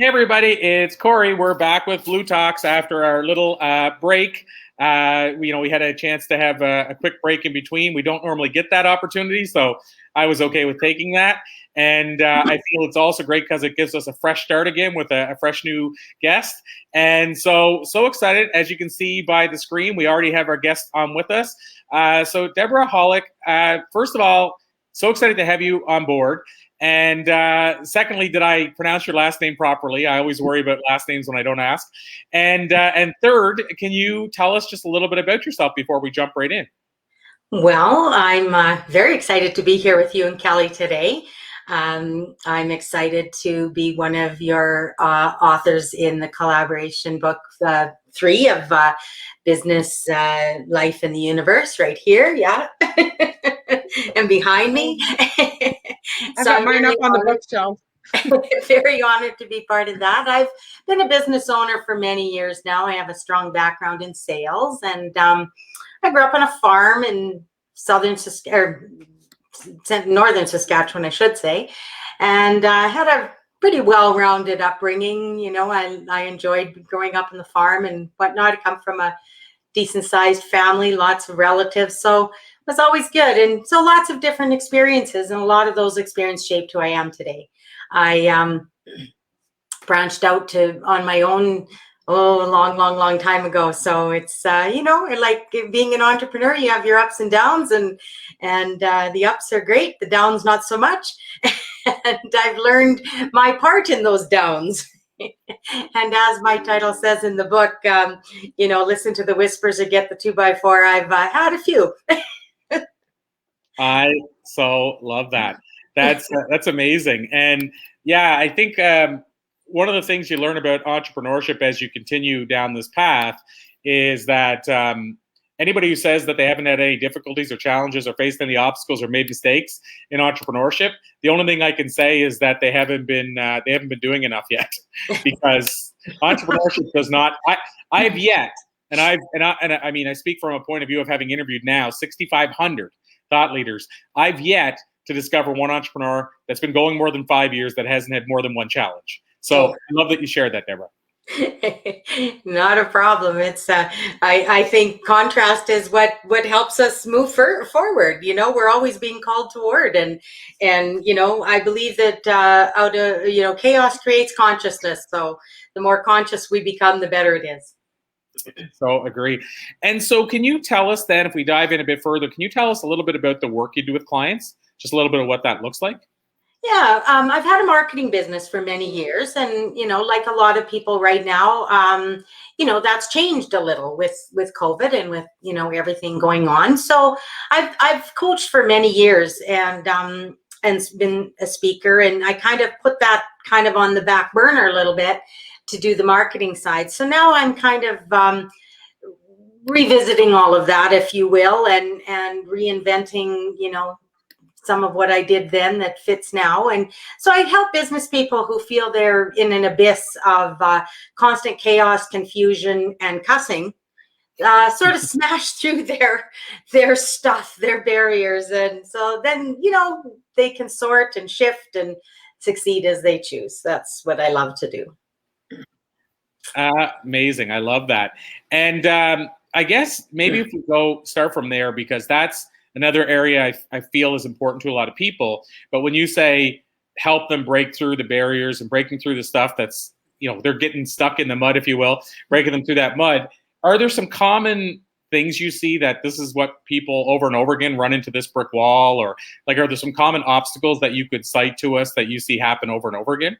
Hey everybody, it's Corey. We're back with Blue Talks after our little break. We had a chance to have a quick break in between. We don't normally get that opportunity, so I was okay with taking that. And I feel it's also great because it gives us a fresh start again with a fresh new guest. And so excited. As you can see by the screen, we already have our guest on with us. So Debora Hollick, first of all, so excited to have you on board. And secondly, did I pronounce your last name properly? I always worry about last names when I don't ask. And third, can you tell us just a little bit about yourself before we jump right in? Well, I'm very excited to be here with you and Kelly today. I'm excited to be one of your authors in the collaboration book 3 of Business, Life, and the Universe right here. Yeah. And behind me. I've got mine up on the bookshelf. Very honored to be part of that. I've been a business owner for many years now. I have a strong background in sales, and I grew up on a farm in northern Saskatchewan, I should say, and had a pretty well-rounded upbringing. You know, I enjoyed growing up on the farm and whatnot. I come from a decent-sized family, lots of relatives, so it was always good. And so lots of different experiences, and a lot of those experiences shaped who I am today. I branched out on my own a long time ago. So it's, like being an entrepreneur, you have your ups and downs, and the ups are great, the downs not so much. And I've learned my part in those downs. And as my title says in the book, listen to the whispers or get the 2x4. I've had a few. I so love that. That's amazing. And yeah, I think one of the things you learn about entrepreneurship as you continue down this path is that anybody who says that they haven't had any difficulties or challenges or faced any obstacles or made mistakes in entrepreneurship, the only thing I can say is that they haven't been doing enough yet, because entrepreneurship does not. I have yet, and I mean, I speak from a point of view of having interviewed now 6,500 thought leaders. I've yet to discover one entrepreneur that's been going more than 5 years that hasn't had more than one challenge. So I love that you shared that, Debora. Not a problem. It's I think contrast is what helps us move forward. You know, we're always being called toward, and I believe that out of chaos creates consciousness. So the more conscious we become, the better it is. So agree. And so can you tell us then, if we dive in a bit further, can you tell us a little bit about the work you do with clients? Just a little bit of what that looks like? Yeah, I've had a marketing business for many years, and like a lot of people right now, that's changed a little with COVID and with everything going on. So I've coached for many years and been a speaker, and I kind of put that kind of on the back burner a little bit to do the marketing side. So now I'm kind of revisiting all of that, if you will, and reinventing some of what I did then that fits now. And so I help business people who feel they're in an abyss of constant chaos, confusion, and cussing, sort of smash through their stuff, their barriers. And so then, they can sort and shift and succeed as they choose. That's what I love to do. Amazing. I love that. And I guess maybe if we start from there, because that's another area I feel is important to a lot of people. But when you say help them break through the barriers and breaking through the stuff that's, they're getting stuck in the mud, if you will, breaking them through that mud, are there some common things you see that this is what people over and over again run into this brick wall? Or are there some common obstacles that you could cite to us that you see happen over and over again?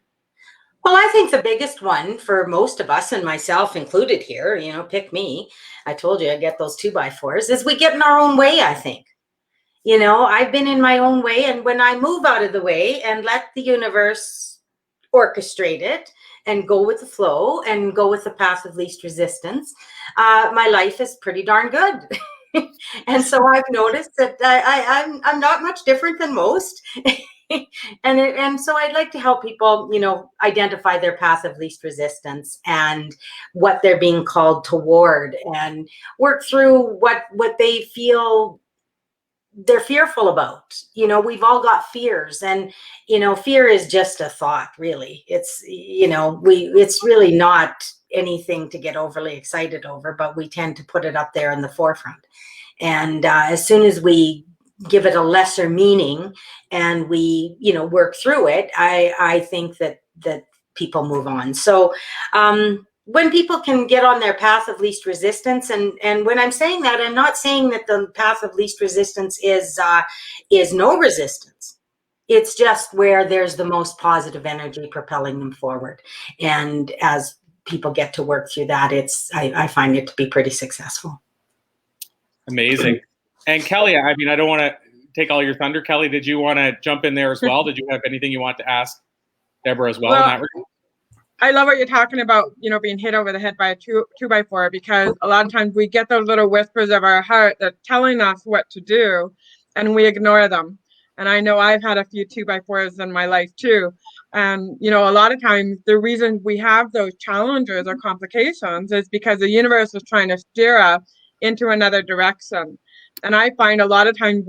Well, I think the biggest one for most of us, and myself included here, pick me. I told you I get those 2x4s, is we get in our own way, I think. I've been in my own way, and when I move out of the way and let the universe orchestrate it and go with the flow and go with the path of least resistance, my life is pretty darn good. And so I've noticed that I'm not much different than most. And so I'd like to help people, identify their path of least resistance and what they're being called toward, and work through what they feel they're fearful about. We've all got fears, and fear is just a thought, really. It's it's really not anything to get overly excited over, but we tend to put it up there in the forefront. And as soon as we give it a lesser meaning and we work through it, I think that people move on. So when people can get on their path of least resistance, and when I'm saying that, I'm not saying that the path of least resistance is no resistance. It's just where there's the most positive energy propelling them forward. And as people get to work through that, I find it to be pretty successful. Amazing. And Kelly, I mean, I don't want to take all your thunder. Kelly, did you want to jump in there as well? Did you have anything you want to ask Debora as well in that regard? I love what you're talking about, being hit over the head by a two by four, because a lot of times we get those little whispers of our heart that telling us what to do, and we ignore them. And I know I've had a few 2x4s in my life too. And, a lot of times the reason we have those challenges or complications is because the universe is trying to steer us into another direction. And I find a lot of times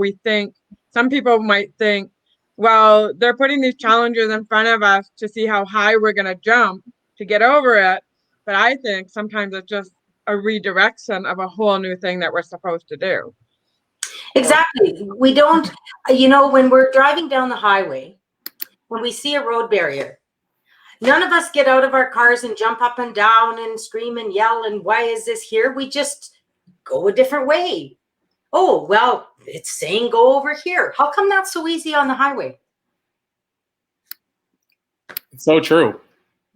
some people might think, well, they're putting these challenges in front of us to see how high we're going to jump to get over it. But I think sometimes it's just a redirection of a whole new thing that we're supposed to do. Exactly. We don't, when we're driving down the highway, when we see a road barrier, none of us get out of our cars and jump up and down and scream and yell and why is this here? We just go a different way. Oh, well, it's saying go over here. How come that's so easy on the highway? It's so true.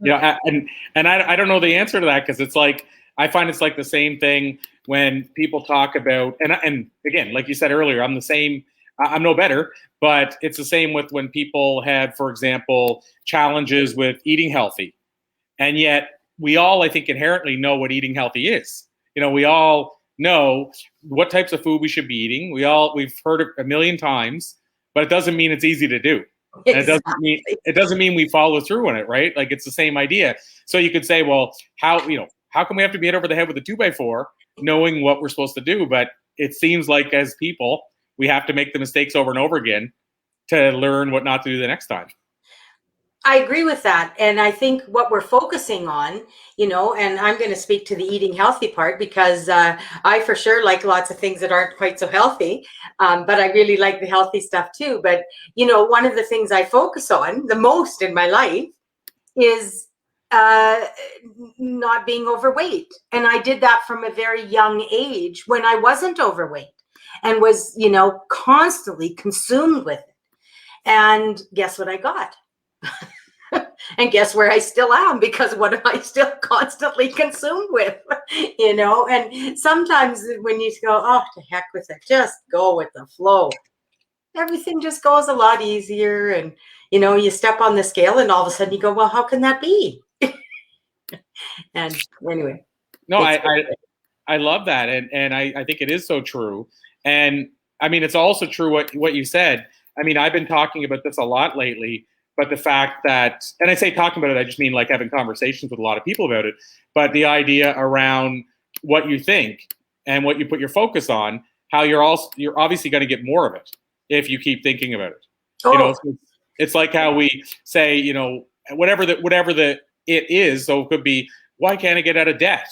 And I don't know the answer to that, because it's like, I find it's like the same thing when people talk about, and again, like you said earlier, I'm the same, I'm no better, but it's the same with when people have, for example, challenges with eating healthy. And yet we all, I think, inherently know what eating healthy is. We all know what types of food we should be eating. We've heard it a million times, but it doesn't mean it's easy to do. And it doesn't mean we follow through on it, right? Like, it's the same idea. So you could say, well, how come we have to be hit over the head with a 2x4 knowing what we're supposed to do? But it seems like as people, we have to make the mistakes over and over again to learn what not to do the next time. I agree with that. And I think what we're focusing on, and I'm going to speak to the eating healthy part, because I for sure like lots of things that aren't quite so healthy, but I really like the healthy stuff too. But, one of the things I focus on the most in my life is not being overweight. And I did that from a very young age when I wasn't overweight and was, constantly consumed with it. And guess what I got? And guess where I still am, because what am I still constantly consumed with? And sometimes when you go, oh, to heck with it, just go with the flow, everything just goes a lot easier. And you step on the scale and all of a sudden you go, well, how can that be? And anyway, no, I love that, and I think it is so true. And I mean, it's also true what you said. I mean, I've been talking about this a lot lately. But the fact that, and I say talking about it, I just mean like having conversations with a lot of people about it, but the idea around what you think and what you put your focus on, how you're obviously going to get more of it if you keep thinking about it. Oh. It's like how we say, whatever the it is. So it could be, why can't I get out of debt?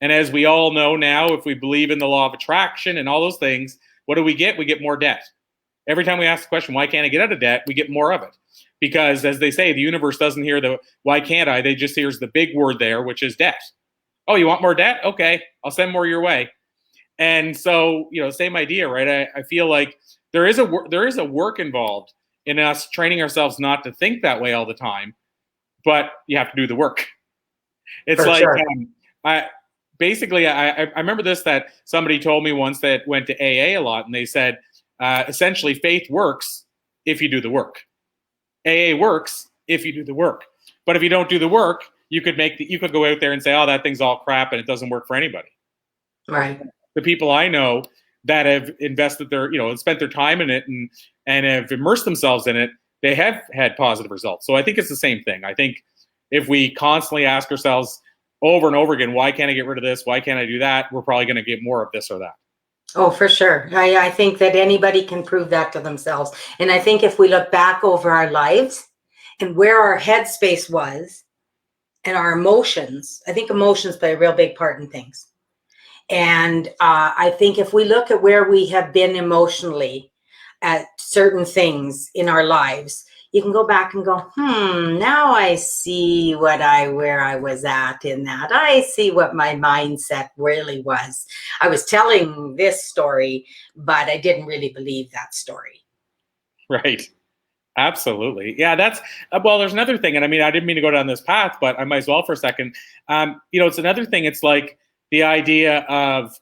And as we all know now, if we believe in the law of attraction and all those things, what do we get? We get more debt. Every time we ask the question, why can't I get out of debt? We get more of it. Because as they say, the universe doesn't hear the why can't I? They just hears the big word there, which is debt. Oh, you want more debt? Okay, I'll send more your way. And so, same idea, right? I feel like there is a work involved in us training ourselves not to think that way all the time, but you have to do the work. It's For like, sure. I remember this, that somebody told me once that went to AA a lot, and they said, essentially, faith works if you do the work. AA works if you do the work. But if you don't do the work, you could go out there and say, oh, that thing's all crap and it doesn't work for anybody. Right. The people I know that have invested spent their time in it and have immersed themselves in it, they have had positive results. So I think it's the same thing. I think if we constantly ask ourselves over and over again, why can't I get rid of this? Why can't I do that? We're probably going to get more of this or that. Oh, for sure. I think that anybody can prove that to themselves. And I think if we look back over our lives and where our headspace was and our emotions, I think emotions play a real big part in things. And I think if we look at where we have been emotionally at certain things in our lives, you can go back and go, now I see where I was at in that. I see what my mindset really was. I was telling this story, but I didn't really believe that story. Right. Absolutely. Yeah, that's well, there's another thing. And I mean, I didn't mean to go down this path, but I might as well for a second. It's another thing. It's like the idea of,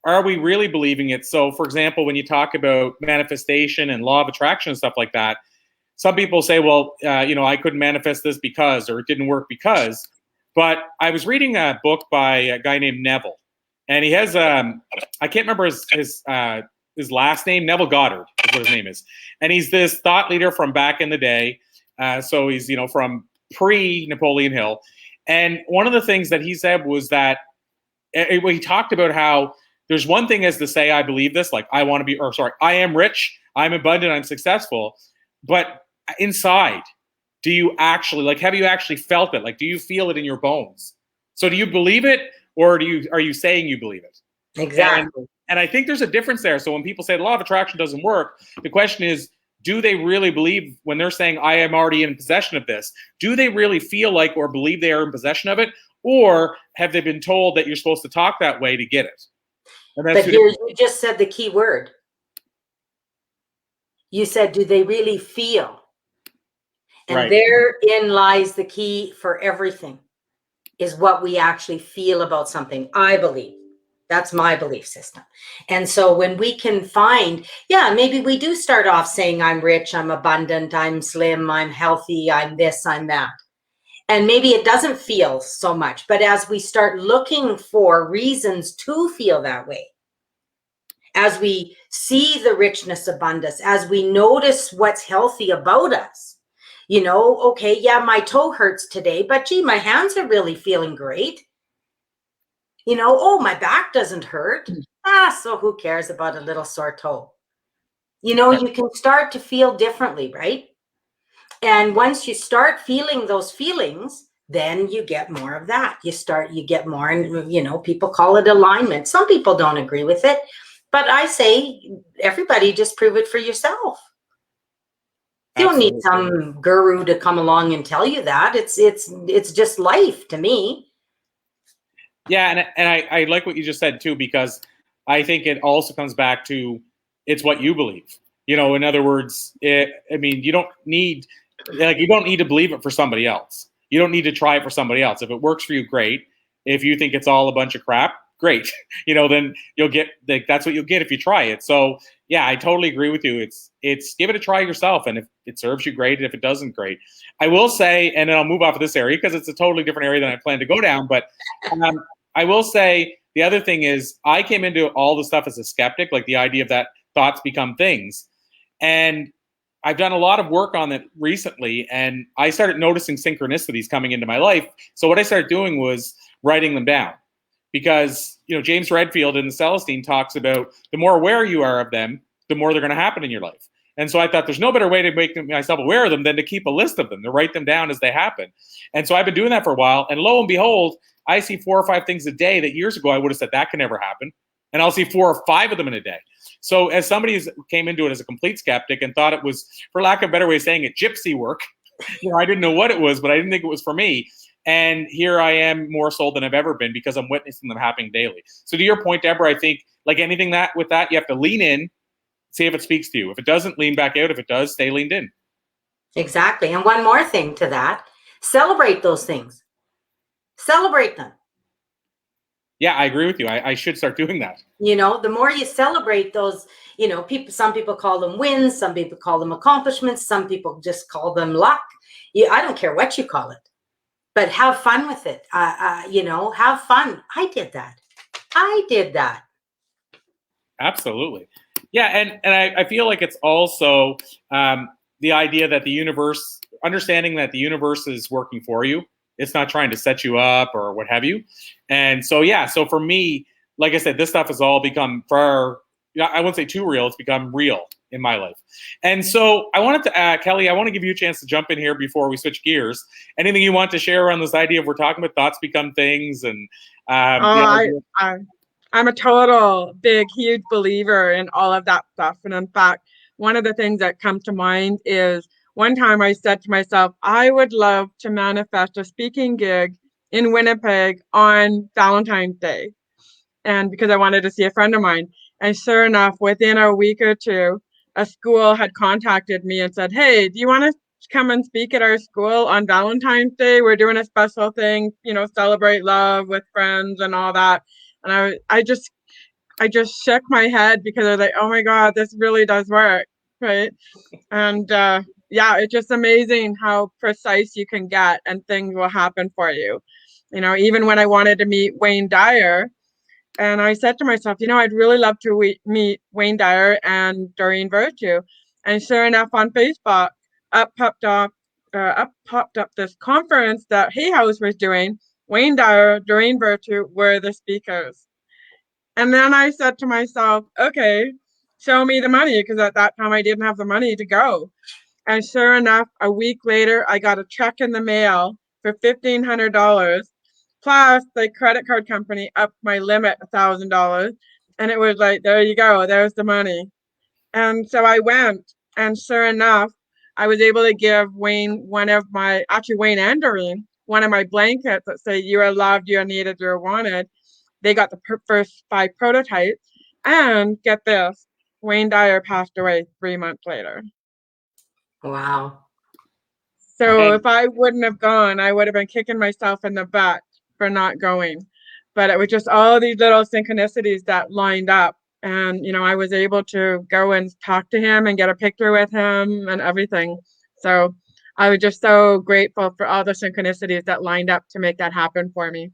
are we really believing it? So, for example, when you talk about manifestation and law of attraction and stuff like that, some people say, well, I couldn't manifest this because, or it didn't work because. But I was reading a book by a guy named Neville, and he has, I can't remember his last name, Neville Goddard is what his name is. And he's this thought leader from back in the day. So he's, from pre-Napoleon Hill. And one of the things that he said was that he talked about how there's one thing is to say, I believe this, like I am rich, I'm abundant, I'm successful. But inside, do you actually, have you actually felt it? Like, do you feel it in your bones? So do you believe it, or are you saying you believe it? Exactly. And I think there's a difference there. So when people say the law of attraction doesn't work, the question is, do they really believe when they're saying, I am already in possession of this? Do they really feel like or believe they are in possession of it? Or have they been told that you're supposed to talk that way to get it? But here you just said the key word. You said, do they really feel? And right. Therein lies the key for everything, is what we actually feel about something. I believe. That's my belief system. And so when we can find, maybe we do start off saying, I'm rich, I'm abundant, I'm slim, I'm healthy, I'm this, I'm that. And maybe it doesn't feel so much. But as we start looking for reasons to feel that way, as we see the richness abundance, as we notice what's healthy about us, okay, my toe hurts today, but gee, my hands are really feeling great. My back doesn't hurt. So who cares about a little sore toe? You can start to feel differently, right? And once you start feeling those feelings, then you get more of that. You get more, and people call it alignment. Some people don't agree with it, but I say everybody just prove it for yourself. You don't need some guru to come along and tell you that. It's just life to me. Yeah, and I like what you just said too, because I think it also comes back to it's what you believe. In other words, you don't need to believe it for somebody else. You don't need to try it for somebody else. If it works for you, great. If you think it's all a bunch of crap, great. Then you'll get that's what you'll get if you try it. So yeah, I totally agree with you. It's give it a try yourself, and if it serves you, great. And if it doesn't, great. I will say, and then I'll move off of this area because it's a totally different area than I plan to go down. But I will say the other thing is I came into all the stuff as a skeptic, like the idea of that thoughts become things. And I've done a lot of work on it recently, and I started noticing synchronicities coming into my life. So what I started doing was writing them down, because James Redfield in the Celestine talks about the more aware you are of them, the more they're going to happen in your life. And so I thought there's no better way to make myself aware of them than to keep a list of them, to write them down as they happen. And so I've been doing that for a while, and lo and behold, I see 4 or 5 things a day that years ago I would have said that can never happen. And I'll see 4 or 5 of them in a day. So as somebody who came into it as a complete skeptic and thought it was, for lack of a better way of saying it, gypsy work, I didn't know what it was, but I didn't think it was for me. And here I am more sold than I've ever been because I'm witnessing them happening daily. So to your point, Debora, I think like anything with that, you have to lean in, see if it speaks to you. If it doesn't, lean back out. If it does, stay leaned in. Exactly. And one more thing to that, celebrate those things. Celebrate them. Yeah, I agree with you. I should start doing that. The more you celebrate those, some people call them wins, some people call them accomplishments, some people just call them luck. I don't care what you call it, but have fun with it. Have fun. I did that. Absolutely. Yeah, and I feel like it's also the idea that the universe, understanding that the universe is working for you. It's not trying to set you up or what have you. And so, yeah, so for me, like I said, this stuff has all become far, I wouldn't say too real, it's become real in my life. And so I wanted to, Kelly, I want to give you a chance to jump in here before we switch gears. Anything you want to share on this idea of we're talking about thoughts become things and I'm a total big, huge believer in all of that stuff. And in fact, one of the things that comes to mind is one time I said to myself, I would love to manifest a speaking gig in Winnipeg on Valentine's Day. And because I wanted to see a friend of mine. And sure enough, within a week or two, a school had contacted me and said, hey, do you want to come and speak at our school on Valentine's Day? We're doing a special thing, celebrate love with friends and all that. And I just shook my head because I was like, oh my God, this really does work, right? And it's just amazing how precise you can get and things will happen for you. Even when I wanted to meet Wayne Dyer, and I said to myself, I'd really love to meet Wayne Dyer and Doreen Virtue. And sure enough, on Facebook, up popped up this conference that Hay House was doing. Wayne Dyer, Doreen Virtue were the speakers. And then I said to myself, okay, show me the money, because at that time I didn't have the money to go. And sure enough, a week later, I got a check in the mail for $1,500. Plus, the credit card company upped my limit $1,000. And it was like, there you go, there's the money. And so I went, and sure enough, I was able to give Wayne Wayne and Doreen, one of my blankets that say, you are loved, you are needed, you are wanted. They got the first 5 prototypes. And get this, Wayne Dyer passed away 3 months later. Wow. So if I wouldn't have gone, I would have been kicking myself in the butt for not going. But it was just all these little synchronicities that lined up. And, I was able to go and talk to him and get a picture with him and everything. So I was just so grateful for all the synchronicities that lined up to make that happen for me.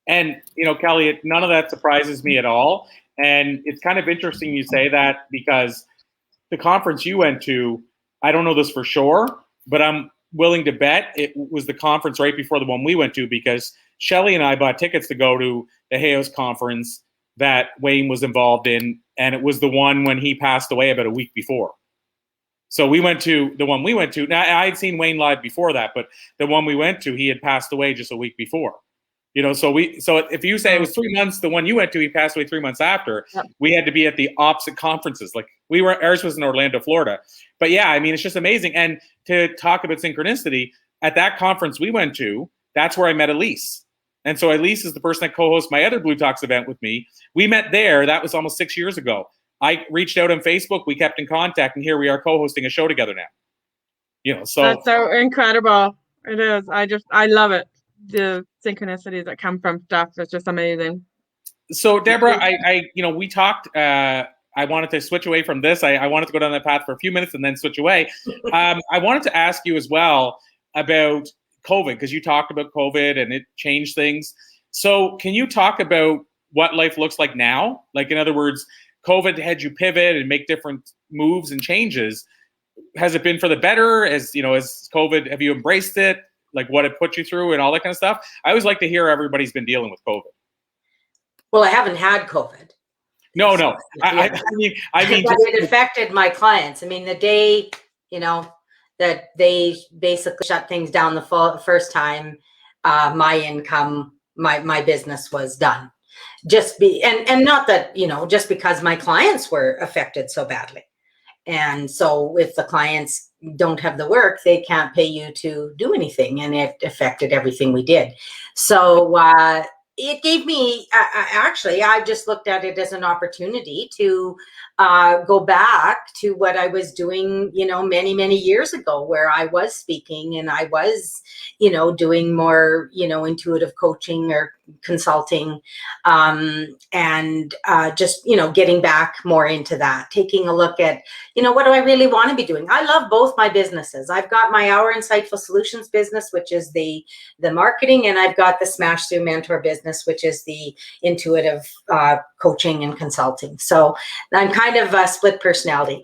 And, Kelly, none of that surprises me at all. And it's kind of interesting you say that, because the conference you went to, I don't know this for sure, but I'm willing to bet it was the conference right before the one we went to, because Shelly and I bought tickets to go to the Hay House conference that Wayne was involved in, and it was the one when he passed away about a week before. So we went to the one we went to. Now, I had seen Wayne live before that, but the one we went to, he had passed away just a week before. So if you say it was 3 months, the one you went to, he passed away 3 months after. Yep. We had to be at the opposite conferences. Like ours was in Orlando, Florida. But yeah, I mean, it's just amazing. And to talk about synchronicity, at that conference we went to, that's where I met Elise. And so Elise is the person that co-hosts my other Blue Talks event with me. We met there. That was almost 6 years ago. I reached out on Facebook. We kept in contact, and here we are co-hosting a show together now. So that's so incredible. It is. I love it. The synchronicities that come from stuff is just amazing. So Debora, we talked. I wanted to switch away from this. I wanted to go down that path for a few minutes and then switch away. I wanted to ask you as well about COVID, because you talked about COVID and it changed things. So can you talk about what life looks like now? Like, in other words, COVID had you pivot and make different moves and changes. Has it been for the better? As COVID, have you embraced it? Like what it put you through and all that kind of stuff? I always like to hear everybody's been dealing with COVID. Well, I haven't had COVID. No. I mean, but it affected my clients. I mean, the day, that they basically shut things down the first time, my income, my business was done. And not that, just because my clients were affected so badly. And so if the clients don't have the work, they can't pay you to do anything. And it affected everything we did. So it gave me, I just looked at it as an opportunity to go back to what I was doing, many, many years ago, where I was speaking and I was, doing more, intuitive coaching or consulting, and just, getting back more into that, taking a look at, what do I really want to be doing? I love both my businesses. I've got my Our Insightful Solutions business, which is the marketing, and I've got the Smash Through Mentor business, which is the intuitive coaching and consulting. So I'm kind of a split personality.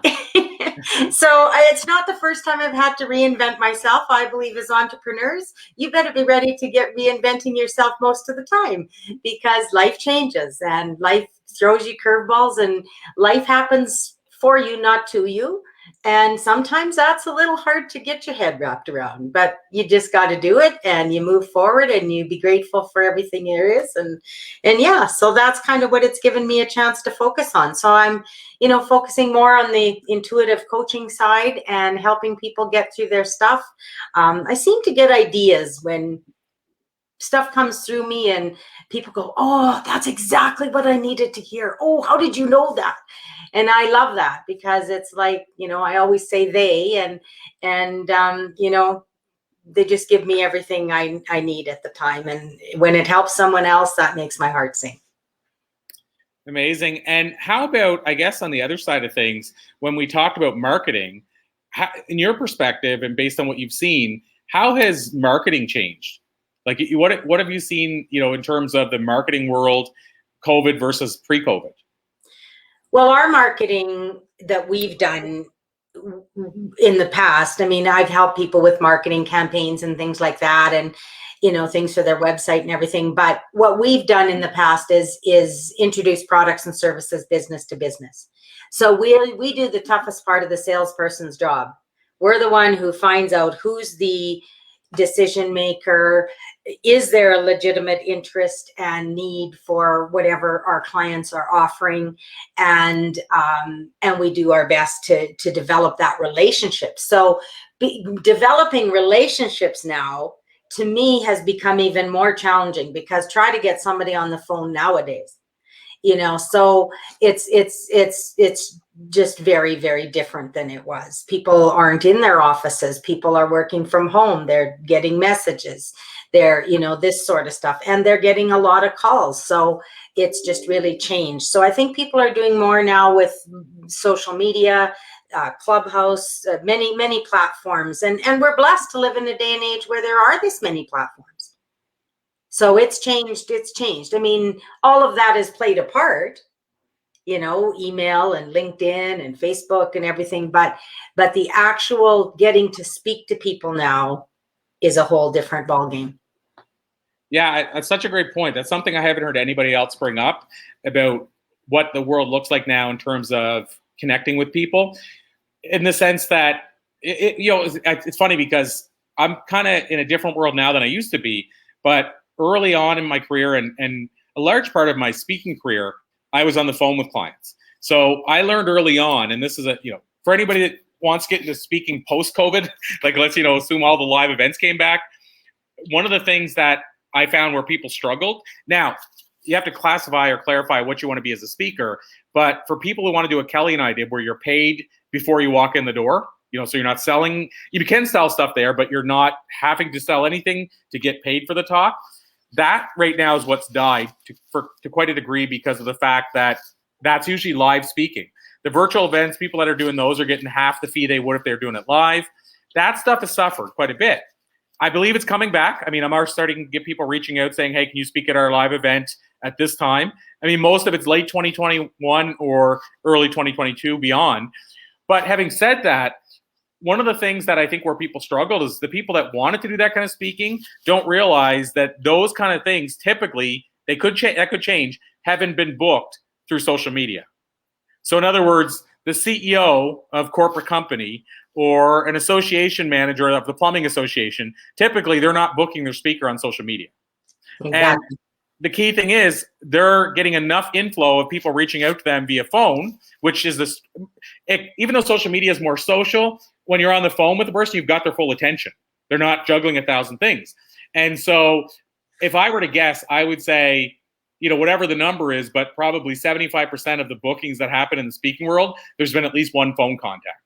So it's not the first time I've had to reinvent myself. I believe as entrepreneurs, you better be ready to get reinventing yourself most of the time, because life changes and life throws you curveballs, and life happens for you, not to you. And sometimes that's a little hard to get your head wrapped around, but you just got to do it, and you move forward, and you be grateful for everything there is. And yeah, so that's kind of what it's given me a chance to focus on. So I'm, focusing more on the intuitive coaching side and helping people get through their stuff. I seem to get ideas when stuff comes through me and people go, oh, that's exactly what I needed to hear. Oh, how did you know that? And I love that, because it's like, I always say they, and they just give me everything I need at the time. And when it helps someone else, that makes my heart sing. Amazing. And how about, I guess, on the other side of things, when we talked about marketing, in your perspective and based on what you've seen, how has marketing changed? Like, what have you seen, in terms of the marketing world, COVID versus pre-COVID? Well, our marketing that we've done in the past, I mean, I've helped people with marketing campaigns and things like that, and things for their website and everything. But what we've done in the past is introduce products and services business to business. So we do the toughest part of the salesperson's job. We're the one who finds out who's the decision maker. Is there a legitimate interest and need for whatever our clients are offering? And we do our best to develop that relationship. So developing relationships now, to me, has become even more challenging, because try to get somebody on the phone nowadays, so it's just very, very different than it was. People aren't in their offices. People are working from home. They're getting messages. They're, this sort of stuff. And they're getting a lot of calls. So it's just really changed. So I think people are doing more now with social media, Clubhouse, many platforms. And we're blessed to live in a day and age where there are this many platforms. So it's changed. I mean, all of that has played a part, email and LinkedIn and Facebook and everything. But the actual getting to speak to people now is a whole different ballgame. Yeah, that's such a great point. That's something I haven't heard anybody else bring up about what the world looks like now in terms of connecting with people, in the sense that, it's funny because I'm kind of in a different world now than I used to be. But early on in my career and a large part of my speaking career, I was on the phone with clients. So I learned early on, and this is for anybody that wants to get into speaking post-COVID, like let's, assume all the live events came back. One of the things that I found where people struggled. Now, you have to classify or clarify what you want to be as a speaker. But for people who want to do what Kelly and I did, where you're paid before you walk in the door, so you're not selling, you can sell stuff there, but you're not having to sell anything to get paid for the talk. That right now is what's died to quite a degree, because of the fact that that's usually live speaking. The virtual events, people that are doing those are getting half the fee they would if they're doing it live. That stuff has suffered quite a bit. I believe it's coming back. I mean, I'm already starting to get people reaching out saying, hey, can you speak at our live event at this time? I mean, most of it's late 2021 or early 2022 beyond. But having said that, one of the things that I think where people struggled is the people that wanted to do that kind of speaking don't realize that those kind of things typically, that could change, haven't been booked through social media. So in other words, the CEO of corporate company or an association manager of the plumbing association, typically they're not booking their speaker on social media. Exactly. And the key thing is they're getting enough inflow of people reaching out to them via phone, which is this, even though social media is more social, when you're on the phone with the person, you've got their full attention. They're not juggling 1,000 things. And so if I were to guess, I would say, whatever the number is, but probably 75% of the bookings that happen in the speaking world, there's been at least one phone contact.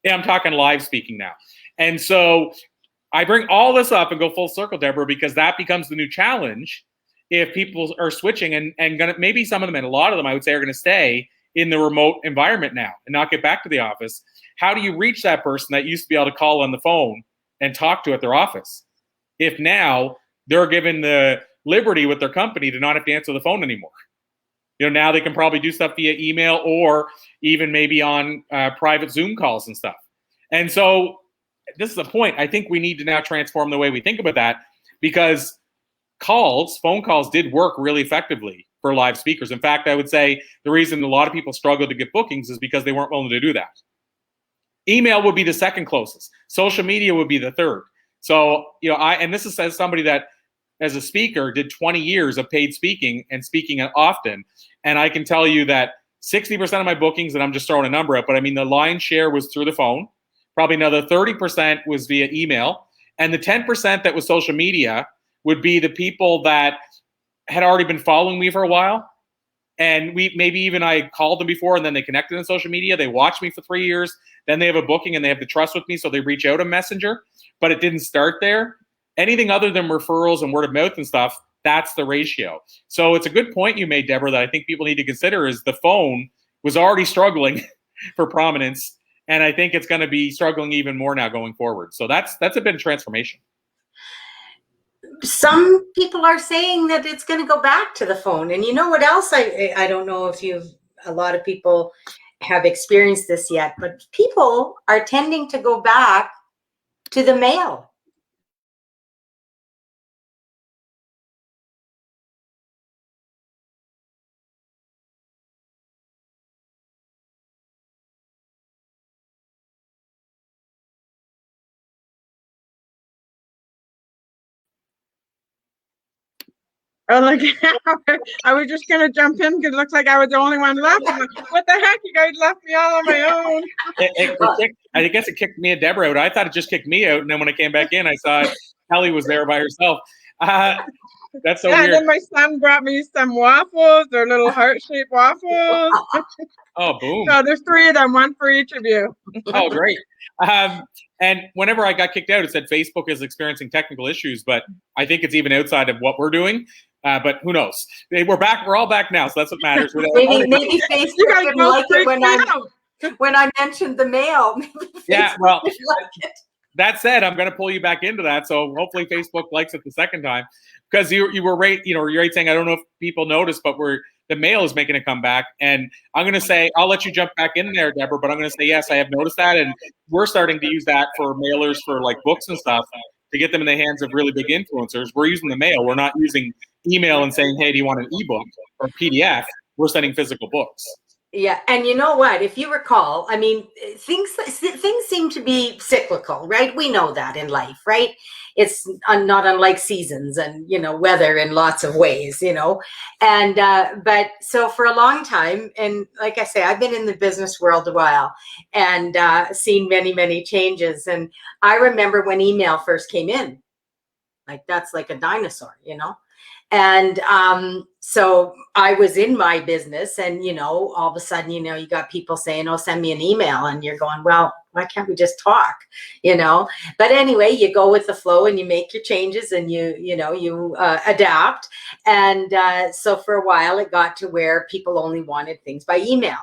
Yeah, I'm talking live speaking now. And so I bring all this up and go full circle, Deborah, because that becomes the new challenge if people are switching and maybe some of them, and a lot of them, I would say, are going to stay in the remote environment now and not get back to the office. How do you reach that person that used to be able to call on the phone and talk to at their office, if now they're given the liberty with their company to not have to answer the phone anymore? Now they can probably do stuff via email or even maybe on private Zoom calls and stuff. And so this is the point. I think we need to now transform the way we think about that, because phone calls did work really effectively for live speakers. In fact, I would say the reason a lot of people struggle to get bookings is because they weren't willing to do that. Email would be the second closest. Social media would be the third. So, and this is as somebody that, as a speaker, did 20 years of paid speaking and speaking often. And I can tell you that 60% of my bookings, and I'm just throwing a number out, but I mean, the lion's share was through the phone. Probably another 30% was via email. And the 10% that was social media would be the people that had already been following me for a while. And maybe even I called them before and then they connected on social media. They watched me for 3 years. Then they have a booking and they have the trust with me. So they reach out a messenger, but it didn't start there. Anything other than referrals and word of mouth and stuff, that's the ratio. So it's a good point you made, Debora, that I think people need to consider is the phone was already struggling for prominence. And I think it's going to be struggling even more now going forward. So that's a bit of transformation. Some people are saying that it's going to go back to the phone. And you know what else? I don't know if a lot of people have experienced this yet, but people are tending to go back to the mail. Oh, like, I was just going to jump in because it looks like I was the only one left. What the heck? You guys left me all on my own. I guess it kicked me and Debora out. I thought it just kicked me out. And then when I came back in, I saw Kelly was there by herself. That's so weird. And then my son brought me some waffles. They're little heart-shaped waffles. Oh, boom. So there's 3 of them, one for each of you. Oh, great. And whenever I got kicked out, it said Facebook is experiencing technical issues, but I think it's even outside of what we're doing. But who knows? We're back. We're all back now, so that's what matters. Maybe Facebook didn't like it when I mentioned the mail. Yeah, well, that said, I'm going to pull you back into that. So hopefully Facebook likes it the second time, because you were right. You're right saying, I don't know if people noticed, but the mail is making a comeback. And I'm going to say, I'll let you jump back in there, Debora, but I'm going to say, yes, I have noticed that. And we're starting to use that for mailers for like books and stuff to get them in the hands of really big influencers. We're using the mail. We're not using email and saying, hey, do you want an ebook or PDF? We're sending physical books. Yeah, and you know what? If you recall, I mean, things seem to be cyclical, right? We know that in life, right? It's not unlike seasons and, weather in lots of ways, And, but so for a long time, and like I say, I've been in the business world a while and seen many, many changes. And I remember when email first came in, like that's like a dinosaur, And so I was in my business and, all of a sudden, you got people saying, oh, send me an email. And you're going, well, why can't we just talk, But anyway, you go with the flow and you make your changes and you adapt. And so for a while, it got to where people only wanted things by email.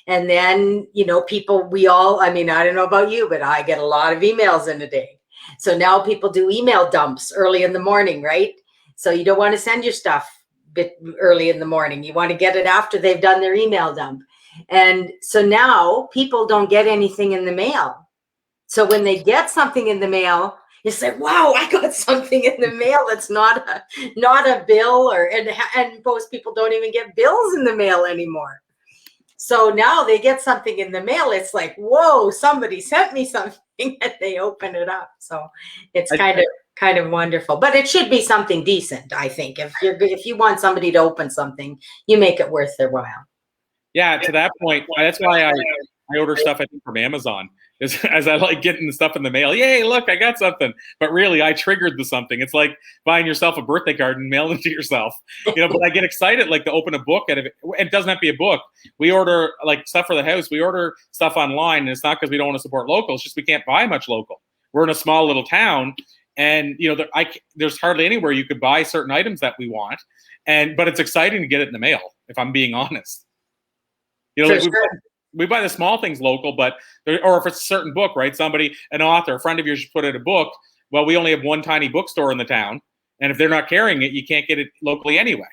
And then, people, I don't know about you, but I get a lot of emails in a day. So now people do email dumps early in the morning, right? So you don't want to send your stuff early in the morning. You want to get it after they've done their email dump. And so now people don't get anything in the mail. So when they get something in the mail, you say, wow, I got something in the mail. It's not a bill and most people don't even get bills in the mail anymore. So now they get something in the mail. It's like, whoa, somebody sent me something and they open it up. So it's kind of wonderful, but it should be something decent. I think if you want somebody to open something, you make it worth their while. Yeah, to that point, that's why I order stuff, I think, from Amazon, as I like getting the stuff in the mail. Yay, look, I got something. But really, I triggered the something. It's like buying yourself a birthday card and mailing it to yourself. But I get excited, like, to open a book. It doesn't have to be a book. We order, like, stuff for the house. We order stuff online, and it's not because we don't want to support local. It's just we can't buy much local. We're in a small little town, and, there's hardly anywhere you could buy certain items that we want. But it's exciting to get it in the mail, if I'm being honest. We buy the small things local, or if it's a certain book, right? An author, a friend of yours put out a book. Well, we only have one tiny bookstore in the town. And if they're not carrying it, you can't get it locally anyway.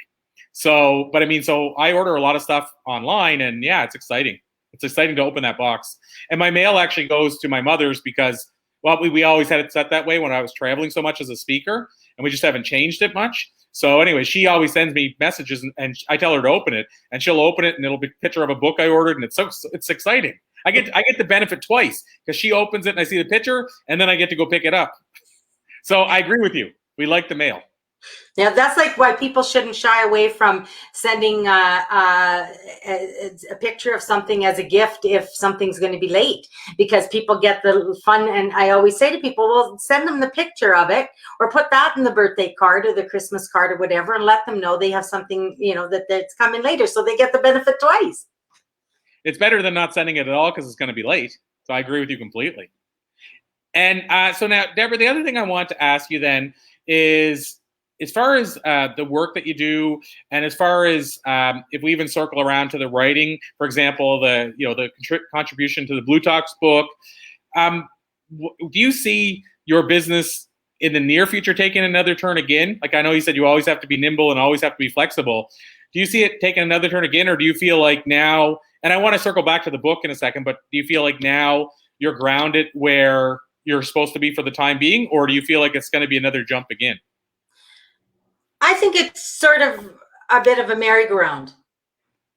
So, but I mean, so I order a lot of stuff online, and yeah, it's exciting. It's exciting to open that box. And my mail actually goes to my mother's because, well, we always had it set that way when I was traveling so much as a speaker, and we just haven't changed it much. So anyway, she always sends me messages, and I tell her to open it, and she'll open it, and it'll be a picture of a book I ordered, and it's exciting. I get the benefit twice because she opens it and I see the picture, and then I get to go pick it up. So I agree with you. We like the mail. Yeah, that's like why people shouldn't shy away from sending a picture of something as a gift if something's going to be late, because people get the fun. And I always say to people, well, send them the picture of it, or put that in the birthday card or the Christmas card or whatever, and let them know they have something, that's coming later, so they get the benefit twice. It's better than not sending it at all because it's going to be late. So I agree with you completely. And so now, Debora, the other thing I want to ask you then is, as far as the work that you do, and as far as if we even circle around to the writing, for example, the contribution to the Blue Talks book, do you see your business in the near future taking another turn again? Like, I know you said you always have to be nimble and always have to be flexible. Do you see it taking another turn again, or do you feel like now, and I want to circle back to the book in a second, but do you feel like now you're grounded where you're supposed to be for the time being, or do you feel like it's going to be another jump again? I think it's sort of a bit of a merry-go-round.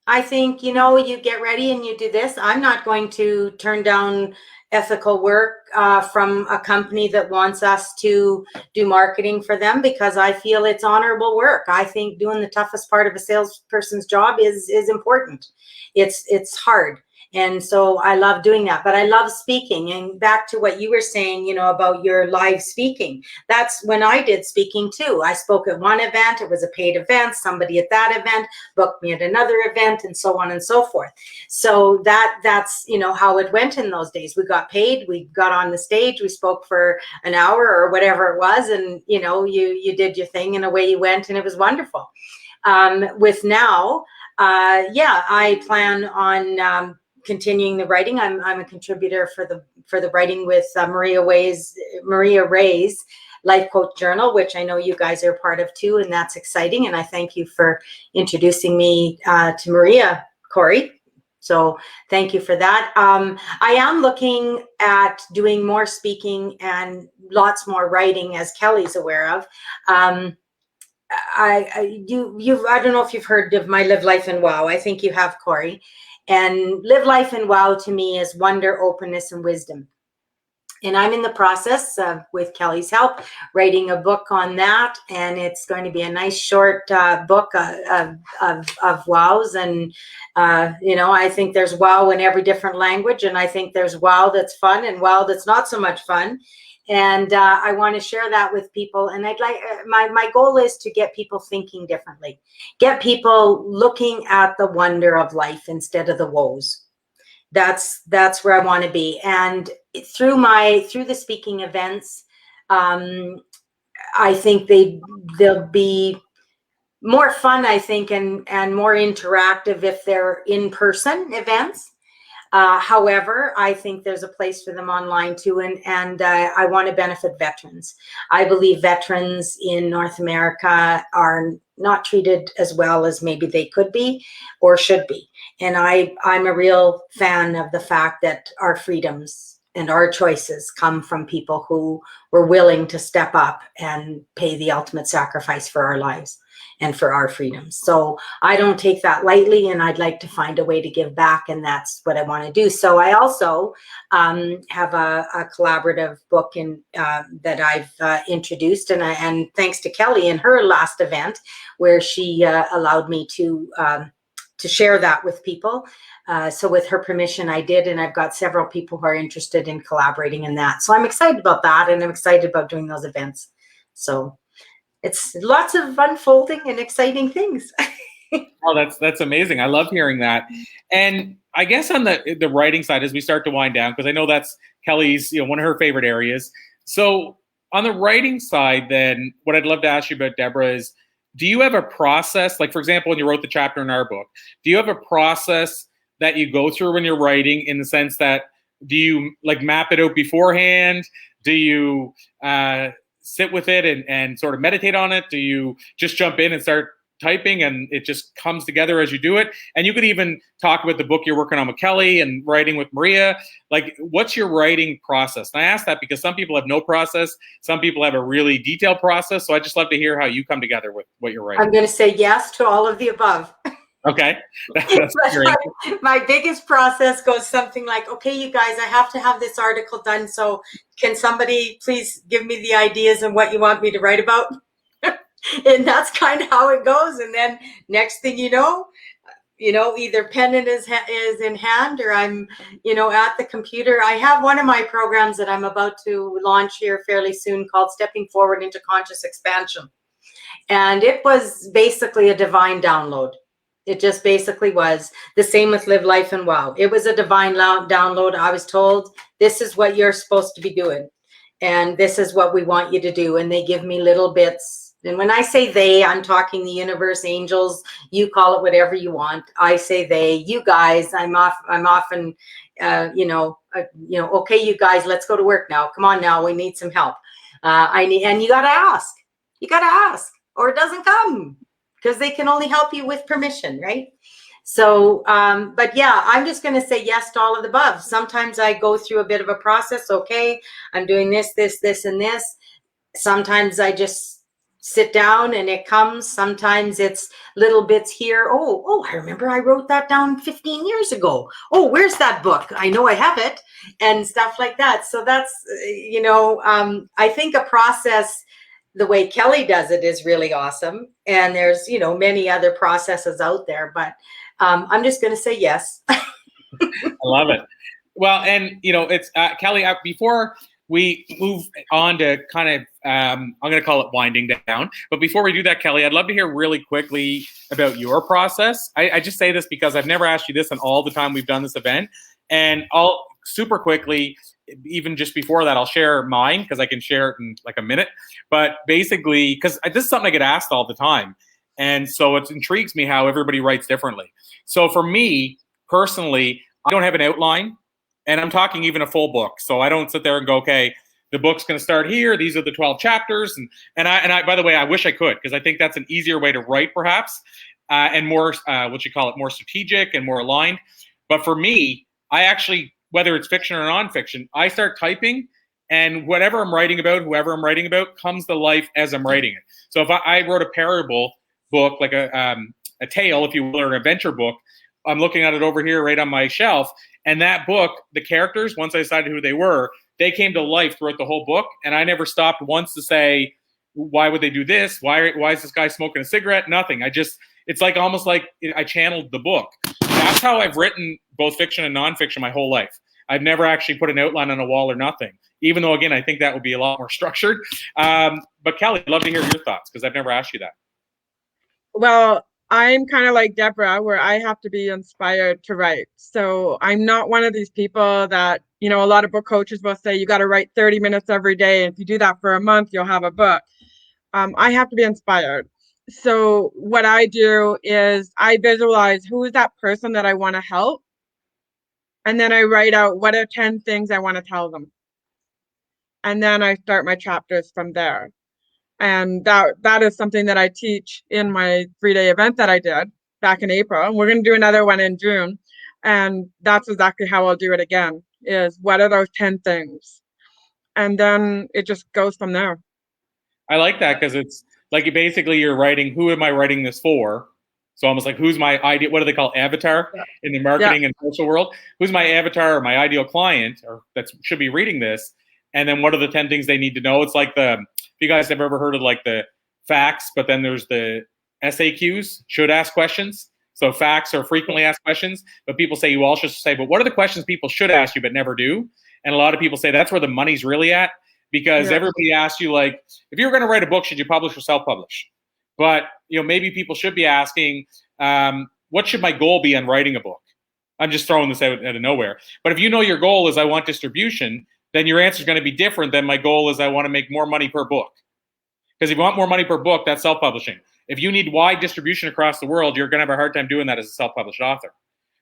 I think, you get ready and you do this. I'm not going to turn down ethical work from a company that wants us to do marketing for them, because I feel it's honorable work. I think doing the toughest part of a salesperson's job is important. It's hard. And so I love doing that, but I love speaking. And back to what you were saying, about your live speaking. That's when I did speaking too. I spoke at one event. It was a paid event. Somebody at that event booked me at another event, and so on and so forth. So that's, how it went in those days. We got paid. We got on the stage. We spoke for an hour or whatever it was. And, you did your thing and away you went, and it was wonderful. With now, I plan on, continuing the writing. I'm a contributor for the writing with Maria Ray's Life Coach Journal, which I know you guys are part of too, and that's exciting. And I thank you for introducing me to Maria, Corey. So thank you for that. I am looking at doing more speaking and lots more writing, as Kelly's aware of. I don't know if you've heard of my Live Life and Wow. I think you have, Corey. And Live Life and Wow to me is wonder, openness, and wisdom. And I'm in the process of, with Kelly's help, writing a book on that. And it's going to be a nice short book of wows. And, I think there's wow in every different language. And I think there's wow that's fun and wow that's not so much fun. And I want to share that with people. And I'd like, my goal is to get people thinking differently, get people looking at the wonder of life instead of the woes. That's where I want to be. And through the speaking events, I think they'll be more fun, I think, and more interactive if they're in-person events. However, I think there's a place for them online too, and I want to benefit veterans. I believe veterans in North America are not treated as well as maybe they could be or should be. And I'm a real fan of the fact that our freedoms and our choices come from people who were willing to step up and pay the ultimate sacrifice for our lives and for our freedoms. So I don't take that lightly, and I'd like to find a way to give back, and that's what I want to do. So I also have a collaborative book that I've introduced, and thanks to Kelly in her last event, where she allowed me to share that with people. So with her permission, I did, and I've got several people who are interested in collaborating in that. So I'm excited about that, and I'm excited about doing those events. So it's lots of unfolding and exciting things. Oh, that's amazing. I love hearing that. And I guess on the writing side, as we start to wind down, because I know that's Kelly's, one of her favorite areas. So on the writing side, then what I'd love to ask you about, Debora, is do you have a process? Like, for example, when you wrote the chapter in our book, do you have a process that you go through when you're writing, in the sense that, do you like map it out beforehand? Do you sit with it and sort of meditate on it? Do you just jump in and start typing and it just comes together as you do it. And you could even talk about the book you're working on with Kelly and writing with Maria. Like, what's your writing process? And I ask that because some people have no process. Some people have a really detailed process. So I just love to hear how you come together with what you're writing. I'm going to say yes to all of the above. Okay. That's great. My biggest process goes something like, okay, you guys, I have to have this article done. So can somebody please give me the ideas and what you want me to write about? And that's kind of how it goes. And then next thing you know, either pen is in hand or I'm, at the computer. I have one of my programs that I'm about to launch here fairly soon called Stepping Forward into Conscious Expansion. And it was basically a divine download. It just basically was. The same with Live Life and Wow. It was a divine download. I was told, this is what you're supposed to be doing. And this is what we want you to do. And they give me little bits. And when I say they, I'm talking the universe, angels, you call it whatever you want. I say they, you guys, I'm often, okay, you guys, let's go to work now. Come on now, we need some help. And you got to ask. You got to ask or it doesn't come because they can only help you with permission, right? So, but yeah, I'm just going to say yes to all of the above. Sometimes I go through a bit of a process. Okay, I'm doing this, and this. Sometimes I just sit down and it comes. Sometimes it's little bits here. Oh, I remember I wrote that down 15 years ago. Oh, where's that book? I know I have it and stuff like that. So that's, I think a process, the way Kelly does it is really awesome. And there's, many other processes out there, but I'm just going to say yes. I love it. Well, and, it's Kelly, before we move on to kind of, I'm going to call it winding down. But before we do that, Kelly, I'd love to hear really quickly about your process. I just say this because I've never asked you this in all the time we've done this event. And I'll super quickly, even just before that, I'll share mine because I can share it in like a minute. But basically, because this is something I get asked all the time. And so it intrigues me how everybody writes differently. So for me, personally, I don't have an outline. And I'm talking even a full book. So I don't sit there and go, okay, the book's going to start here. These are the 12 chapters. And I, by the way, I wish I could, because I think that's an easier way to write perhaps, and more, more strategic and more aligned. But for me, I actually, whether it's fiction or nonfiction, I start typing and whatever I'm writing about, whoever I'm writing about comes to life as I'm writing it. So if I wrote a parable book, like a tale, if you will, or an adventure book, I'm looking at it over here right on my shelf. And that book, the characters, once I decided who they were, they came to life throughout the whole book. And I never stopped once to say, why would they do this? Why is this guy smoking a cigarette? Nothing. It's like almost like I channeled the book. That's how I've written both fiction and nonfiction my whole life. I've never actually put an outline on a wall or nothing, even though, again, I think that would be a lot more structured. But Kelly, I'd love to hear your thoughts because I've never asked you that. Well, I'm kind of like Debora, where I have to be inspired to write. So I'm not one of these people that, a lot of book coaches will say, you got to write 30 minutes every day. And if you do that for a month, you'll have a book. I have to be inspired. So what I do is I visualize who is that person that I want to help. And then I write out what are 10 things I want to tell them. And then I start my chapters from there. And that is something that I teach in my 3-day event that I did back in April. And we're going to do another one in June. And that's exactly how I'll do it again, is what are those 10 things? And then it just goes from there. I like that because it's like basically you're writing, who am I writing this for? So almost like who's my ideal, what do they call avatar in the marketing and social world? Who's my avatar or my ideal client or that should be reading this? And then what are the 10 things they need to know? It's like if you guys have ever heard of like the facts, but then there's the SAQs, should ask questions. So facts are frequently asked questions, but people say you also should say, but what are the questions people should ask you but never do? And a lot of people say that's where the money's really at because everybody asks you like, if you were going to write a book, should you publish or self-publish? But maybe people should be asking, what should my goal be on writing a book? I'm just throwing this out of nowhere. But if your goal is I want distribution, then your answer is going to be different than my goal is I want to make more money per book. Because if you want more money per book, that's self-publishing. If you need wide distribution across the world, you're going to have a hard time doing that as a self-published author.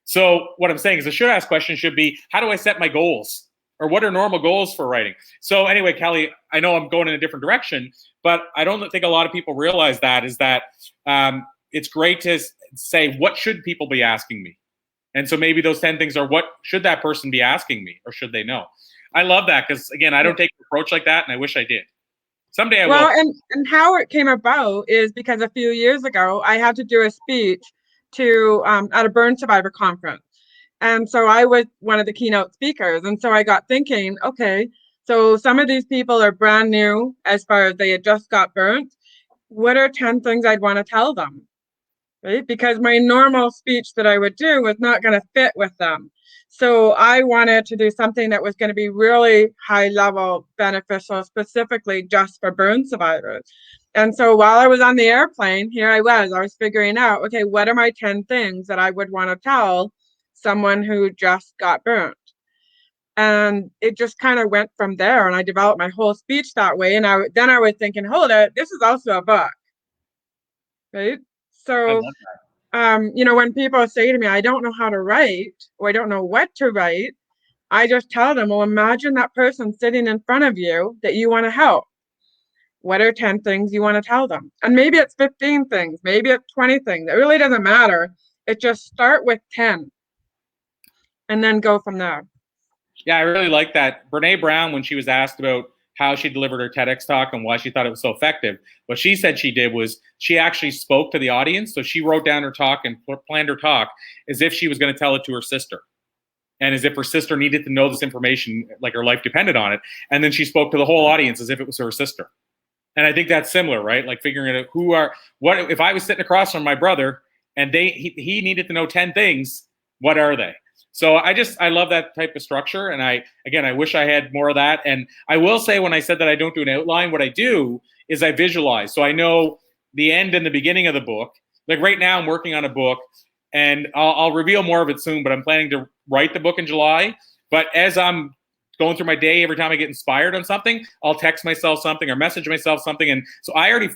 So what I'm saying is the should ask question should be, how do I set my goals? Or what are normal goals for writing? So anyway, Kelly, I know I'm going in a different direction, but I don't think a lot of people realize that it's great to say, what should people be asking me? And so maybe those 10 things are, what should that person be asking me, or should they know? I love that, because again, I don't take an approach like that, and I wish I did. Someday I will. Well, and how it came about is because a few years ago, I had to do a speech to at a burn survivor conference. And so I was one of the keynote speakers. And so I got thinking, okay, so some of these people are brand new as far as they had just got burnt. What are 10 things I'd want to tell them? Right? Because my normal speech that I would do was not going to fit with them. So I wanted to do something that was going to be really high level, beneficial, specifically just for burn survivors. And so while I was on the airplane, here I was figuring out, okay, what are my 10 things that I would want to tell someone who just got burnt? And it just kind of went from there. And I developed my whole speech that way. And then I was thinking, hold it, this is also a book, right? So, when people say to me, I don't know how to write, or I don't know what to write, I just tell them, well, imagine that person sitting in front of you that you want to help. What are 10 things you want to tell them? And maybe it's 15 things, maybe it's 20 things. It really doesn't matter. It just start with 10 and then go from there. Yeah, I really like that. Brene Brown, when she was asked about how she delivered her TEDx talk and why she thought it was so effective, what she said she did was she actually spoke to the audience. So she wrote down her talk and planned her talk as if she was going to tell it to her sister, and as if her sister needed to know this information, like her life depended on it. And then she spoke to the whole audience as if it was her sister. And I think that's similar, right? Like figuring out what if I was sitting across from my brother and he needed to know 10 things, what are they? So I love that type of structure. And I wish I had more of that. And I will say, when I said that I don't do an outline, what I do is I visualize. So I know the end and the beginning of the book. Like right now I'm working on a book, and I'll reveal more of it soon, but I'm planning to write the book in July. But as I'm going through my day, every time I get inspired on something, I'll text myself something or message myself something. And so I already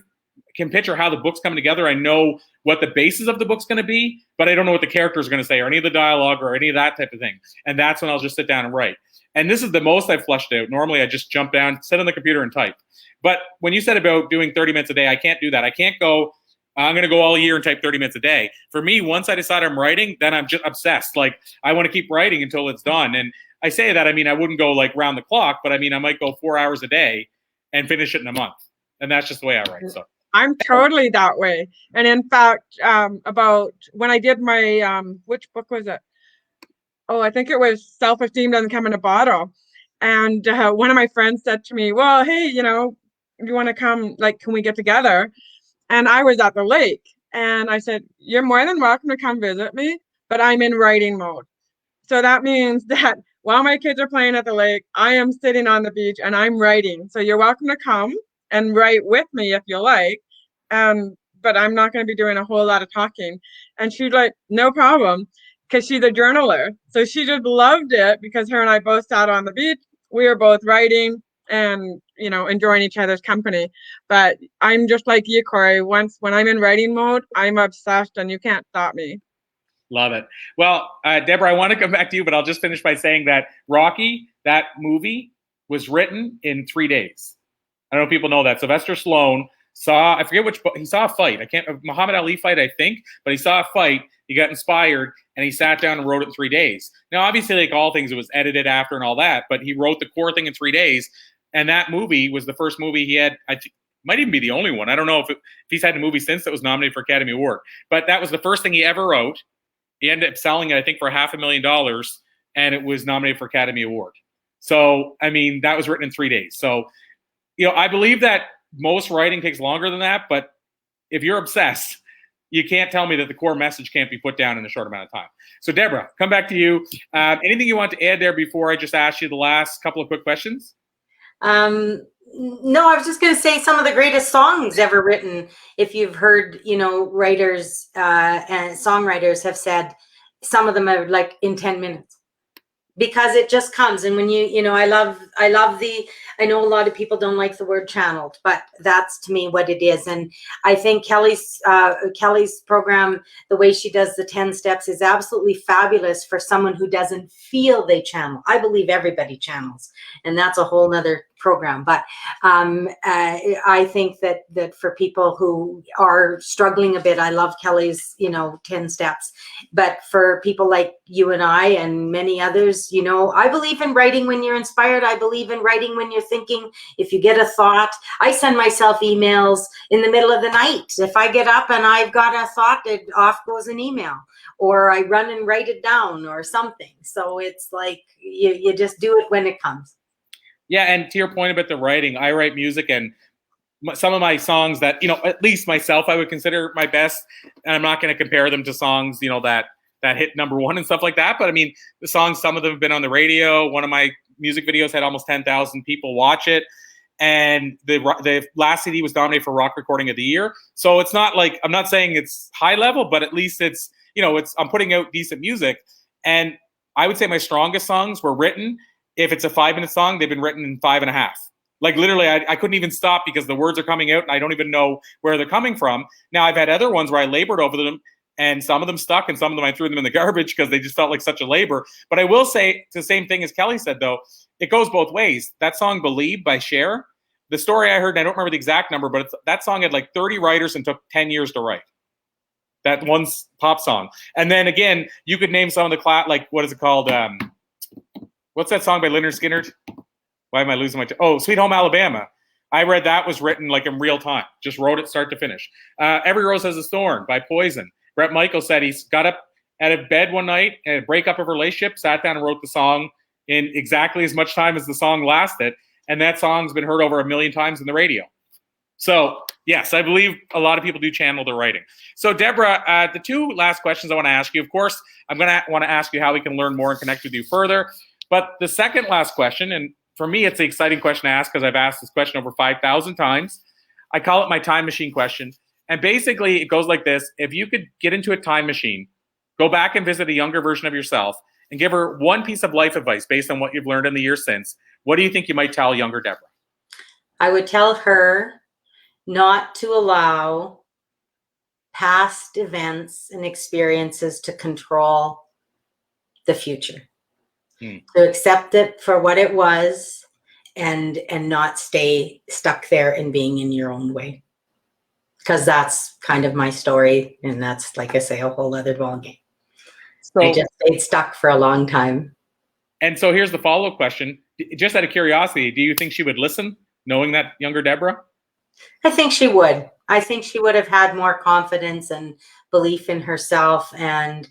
can picture how the book's coming together. I know what the basis of the book's going to be, but I don't know what the characters are going to say, or any of the dialogue, or any of that type of thing. And that's when I'll just sit down and write. And this is the most I've flushed out. Normally I just jump down, sit on the computer and type. But when you said about doing 30 minutes a day, I can't do that. I can't go, I'm going to go all year and type 30 minutes a day. For me, once I decide I'm writing, then I'm just obsessed. Like, I want to keep writing until it's done. And I say that, I mean, I wouldn't go like round the clock, but I mean, I might go 4 hours a day and finish it in a month. And that's just the way I write. So I'm totally that way. And in fact, about when I did my, which book was it? Oh, I think it was Self-Esteem Doesn't Come in a Bottle. And one of my friends said to me, well, hey, you want to come, like, can we get together? And I was at the lake. And I said, you're more than welcome to come visit me, but I'm in writing mode. So that means that while my kids are playing at the lake, I am sitting on the beach and I'm writing. So you're welcome to come and write with me if you like. But I'm not going to be doing a whole lot of talking. And she's like, no problem, because she's a journaler. So she just loved it, because her and I both sat on the beach. We were both writing and, enjoying each other's company. But I'm just like you, Corey. When I'm in writing mode, I'm obsessed and you can't stop me. Love it. Well, Debora, I want to come back to you, but I'll just finish by saying that Rocky, that movie, was written in 3 days. I don't know if people know that. Sylvester Stallone I forget which, he saw a fight. Muhammad Ali fight, I think, but he saw a fight. He got inspired and he sat down and wrote it in 3 days. Now, obviously, like all things, it was edited after and all that, but he wrote the core thing in 3 days. And that movie was the first movie he had. Might even be the only one. I don't know if he's had a movie since that was nominated for Academy Award, but that was the first thing he ever wrote. He ended up selling it, I think, for $500,000, and it was nominated for Academy Award. So, I mean, that was written in 3 days. So, I believe that most writing takes longer than that, but if you're obsessed, you can't tell me that the core message can't be put down in a short amount of time. So, Debora, come back to you. Anything you want to add there before I just ask you the last couple of quick questions? No, I was just going to say some of the greatest songs ever written. If you've heard, writers and songwriters have said some of them are like in 10 minutes, because it just comes. And when I know a lot of people don't like the word channeled, but that's to me what it is. And I think Kelly's program, the way she does the 10 steps, is absolutely fabulous for someone who doesn't feel they channel. I believe everybody channels, and that's a whole nother program. But I think that for people who are struggling a bit, I love Kelly's, 10 steps. But for people like you and I and many others, I believe in writing when you're inspired. I believe in writing when you're thinking. If you get a thought, I send myself emails in the middle of the night. If I get up and I've got a thought, off goes an email, or I run and write it down or something. So it's like you just do it when it comes. Yeah, and to your point about the writing, I write music, and some of my songs that, at least myself, I would consider my best, and I'm not going to compare them to songs, that hit number one and stuff like that. But I mean, the songs, some of them have been on the radio. One of my music videos had almost 10,000 people watch it. And the last CD was nominated for Rock Recording of the Year. So it's not like, I'm not saying it's high level, but at least it's, I'm putting out decent music. And I would say my strongest songs were written, if it's a 5-minute song, they've been written in 5.5. Like literally, I couldn't even stop because the words are coming out and I don't even know where they're coming from. Now I've had other ones where I labored over them, and some of them stuck, and some of them I threw them in the garbage because they just felt like such a labor. But I will say, it's the same thing as Kelly said, though. It goes both ways. That song, Believe by Cher, the story I heard, and I don't remember the exact number, but that song had like 30 writers and took 10 years to write. That one pop song. And then again, you could name some of the like, what is it called? What's that song by Lynyrd Skynyrd? Why am I losing my Sweet Home Alabama. I read that was written like in real time. Just wrote it start to finish. Every Rose Has a Thorn by Poison. Brett Michaels said he's got up out of bed one night and a breakup of a relationship, sat down and wrote the song in exactly as much time as the song lasted. And that song's been heard over 1 million times in the radio. So yes, I believe a lot of people do channel their writing. So Debora, the two last questions I want to ask you, of course, I'm going to want to ask you how we can learn more and connect with you further. But the second last question, and for me, it's an exciting question to ask because I've asked this question over 5,000 times. I call it my time machine question. And basically, it goes like this. If you could get into a time machine, go back and visit a younger version of yourself and give her one piece of life advice based on what you've learned in the years since, what do you think you might tell younger Debora? I would tell her not to allow past events and experiences to control the future. To accept it for what it was and not stay stuck there and being in your own way. Because that's kind of my story, and that's, like I say, a whole other ballgame. So I just stayed stuck for a long time. And so here's the follow-up question. Just out of curiosity, do you think she would listen, knowing that younger Debora? I think she would. I think she would have had more confidence and belief in herself, and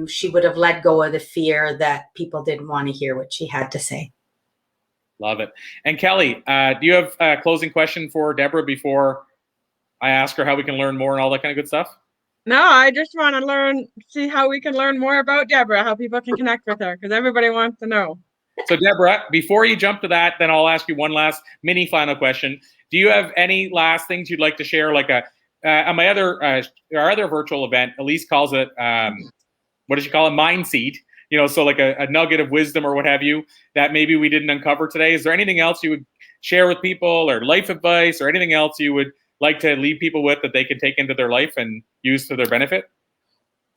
she would have let go of the fear that people didn't want to hear what she had to say. Love it. And Kelly, do you have a closing question for Debora before I ask her how we can learn more and all that kind of good stuff? No, I just want to see how we can learn more about Debora, how people can connect with her, because everybody wants to know. So Debora, before you jump to that, then I'll ask you one last mini final question. Do you have any last things you'd like to share? Like on my our other virtual event, Elise calls it, what does she call it? Mind seed. So like a nugget of wisdom or what have you that maybe we didn't uncover today. Is there anything else you would share with people, or life advice, or anything else you would like to leave people with that they can take into their life and use to their benefit?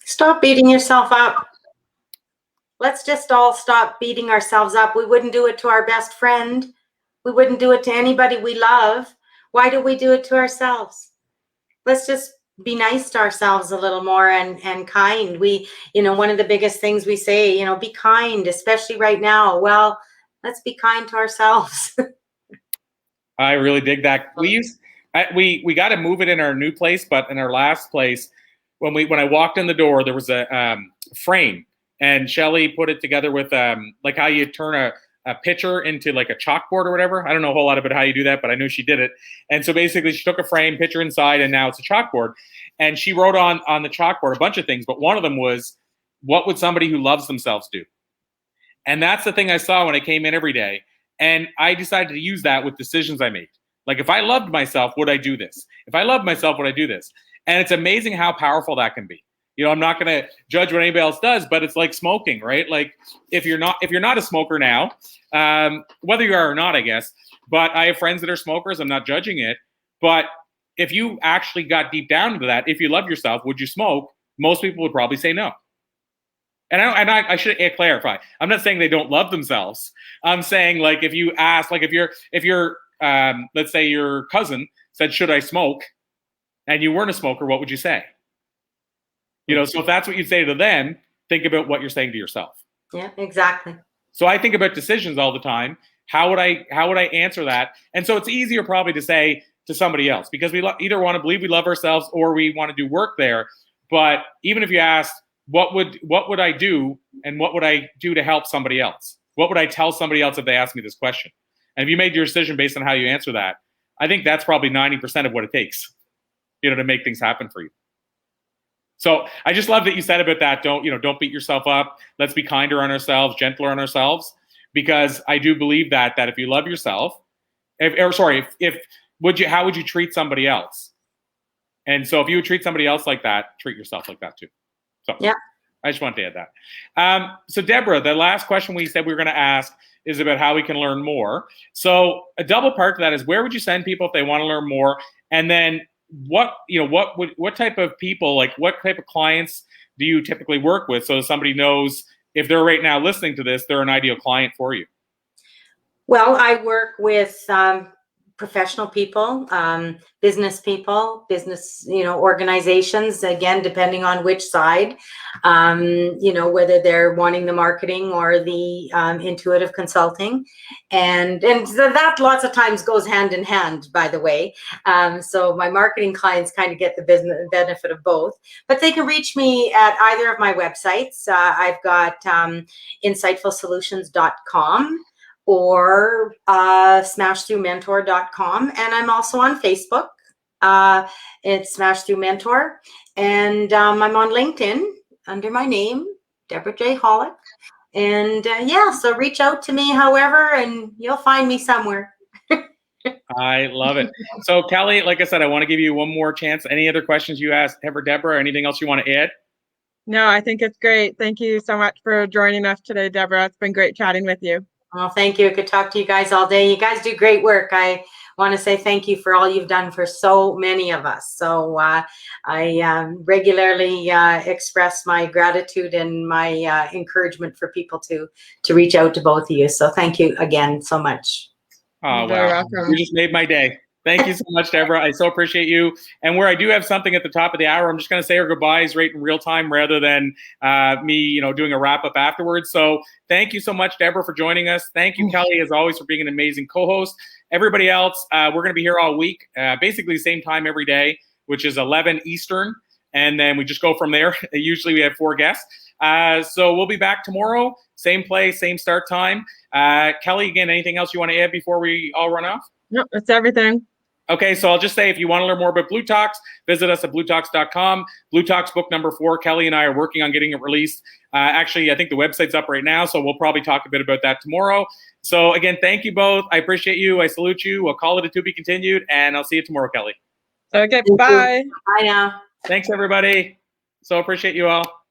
Stop beating yourself up. Let's just all stop beating ourselves up. We wouldn't do it to our best friend. We wouldn't do it to anybody we love. Why do we do it to ourselves? Let's just be nice to ourselves a little more and kind. One of the biggest things we say, be kind, especially right now. Well, let's be kind to ourselves. I really dig that. We got to move it in our new place, but in our last place, when I walked in the door, there was a frame, and Shelly put it together with like how you turn a picture into like a chalkboard or whatever. I don't know a whole lot about how you do that, but I knew she did it. And so basically she took a frame, picture inside, and now it's a chalkboard. And she wrote on the chalkboard a bunch of things, but one of them was, what would somebody who loves themselves do? And that's the thing I saw when I came in every day. And I decided to use that with decisions I made. Like, if I loved myself, would I do this? If I loved myself, would I do this? And it's amazing how powerful that can be. I'm not going to judge what anybody else does, but it's like smoking, right? Like if you're not a smoker now, whether you are or not, I guess, but I have friends that are smokers. I'm not judging it. But if you actually got deep down into that, if you love yourself, would you smoke? Most people would probably say no. And I should clarify. I'm not saying they don't love themselves. I'm saying, like, if you ask, like, if you're let's say your cousin said, "Should I smoke?" and you weren't a smoker, what would you say? You know, so if that's what you say to them, think about what you're saying to yourself. Yeah, exactly. So I think about decisions all the time. How would I answer that? And so it's easier probably to say to somebody else, because we either want to believe we love ourselves or we want to do work there. But even if you ask, what would I do, and what would I do to help somebody else? What would I tell somebody else if they ask me this question? And if you made your decision based on how you answer that, I think that's probably 90% of what it takes, you know, to make things happen for you. So I just love that you said about that. Don't beat yourself up. Let's be kinder on ourselves, gentler on ourselves, because I do believe that if you love yourself, how would you treat somebody else? And so if you would treat somebody else like that, treat yourself like that too. So yeah, I just wanted to add that. So Debora, the last question we said we were going to ask is about how we can learn more. So a double part to that is, where would you send people if they want to learn more? And then what type of people, like what type of clients do you typically work with, so somebody knows if they're right now listening to this, they're an ideal client for you? Well, I work with professional people, business people, organizations, again, depending on which side, whether they're wanting the marketing or the intuitive consulting. And that lots of times goes hand in hand, by the way. So my marketing clients kind of get the business benefit of both, but they can reach me at either of my websites. I've got insightfulsolutions.com or smashthroughmentor.com, and I'm also on Facebook. It's Smash Through Mentor, and I'm on LinkedIn under my name, Debora J. Hollick. And so reach out to me however, and you'll find me somewhere. I love it. So Kelly, like I said, I want to give you one more chance. Any other questions you asked Debora? Anything else you want to add? No, I think it's great. Thank you so much for joining us today, Debora. It's been great chatting with you. Well, thank you. I could talk to you guys all day. You guys do great work. I want to say thank you for all you've done for so many of us. So I regularly express my gratitude and my encouragement for people to reach out to both of you. So thank you again so much. Oh, wow. You just made my day. Thank you so much, Debora. I so appreciate you. And where I do have something at the top of the hour, I'm just going to say our goodbyes right in real time rather than me, doing a wrap up afterwards. So thank you so much, Debora, for joining us. Thank you, Kelly, as always, for being an amazing co-host. Everybody else, we're going to be here all week, basically the same time every day, which is 11 Eastern. And then we just go from there. Usually we have 4 guests. So we'll be back tomorrow, same place, same start time. Kelly, again, anything else you want to add before we all run off? No, that's everything. Okay, so I'll just say, if you want to learn more about Blue Talks, visit us at bluetalks.com. Blue Talks book number 4, Kelly and I are working on getting it released. Actually, I think the website's up right now, so we'll probably talk a bit about that tomorrow. So again, thank you both. I appreciate you. I salute you. We'll call it a to be continued, and I'll see you tomorrow, Kelly. Okay, bye. Bye now. Thanks, everybody. So appreciate you all.